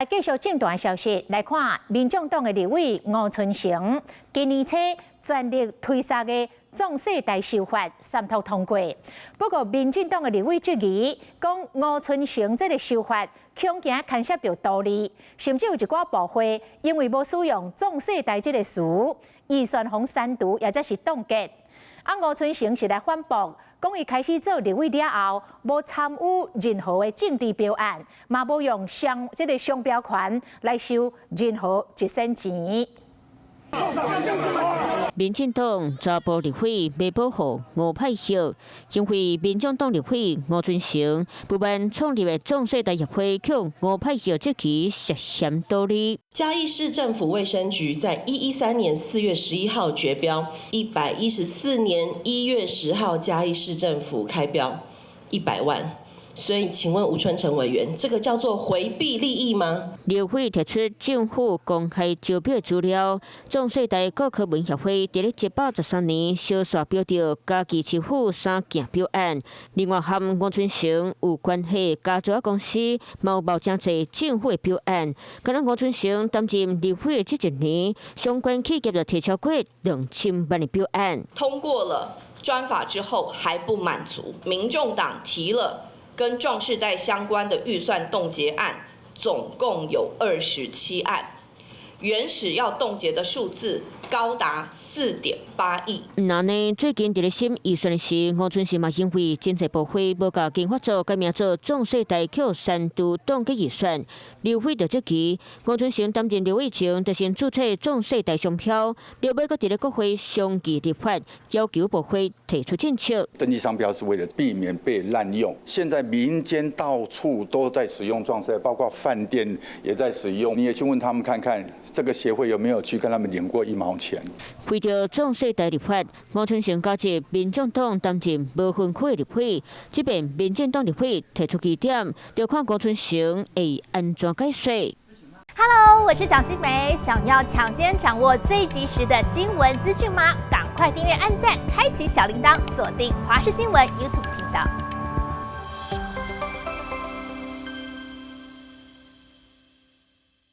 继续正段消息来看，民众党的立委吴春成今年初全力推杀的壮世代修法三读通过。不过，民进党的立委质疑，讲吴春成这个修法恐惊牵涉到道理，甚至有一寡部会因为无使用壮世代这个词，预算方删除，或者是冻结。吴春成是来反驳。 讲伊开始做立委了后，无参与任何的政治标案，嘛无用这个商标权来收任何一仙钱。民进党查埔立委未保护吴派系，因为民众党立委吴春成不满创立的壮世代协会向吴派系这期涉嫌道理。嘉义市政府卫生局在113年4月11号决标，114年1月10号嘉义市政府开标100万。 所以，请问吴春成委员，这个叫做回避利益吗？立委提出政府公开招标资料，壮世代各科文协会伫咧113年小刷标到家己市府3件标案，另外和吴春成有关系家族公司嘛有冒真侪政府的标案。敢若吴春成担任立委这一年，相关企业就提超过2000万的标案。通过了专法之后还不满足，民众党提了。 跟壮世代相关的预算冻结案，总共有27案，原始要冻结的数字高达4.8亿。那呢，最近伫咧审预算的是吴春成嘛，因为经济部会无甲经发组改名做壮世代去删除冻结预算，立委就质疑吴春成担任立委前，就先注册壮世代商标，立委阁伫咧国会相继立法，要求部会提出政策。登记商标是为了避免被滥用，现在民间到处都在使用壮世代，包括饭店也在使用。你也去问他们看看，这个协会有没有去跟他们领过1毛钱？为着壮世代立法，吴春成加入民众党担任无分区的立委，即便民进党立委提出疑点，就看吴春成会安怎解说。Hello， 我是蒋欣梅，想要抢先掌握最及时的新闻资讯吗？赶快订阅、按赞、开启小铃铛，锁定华视新闻 YouTube 频道。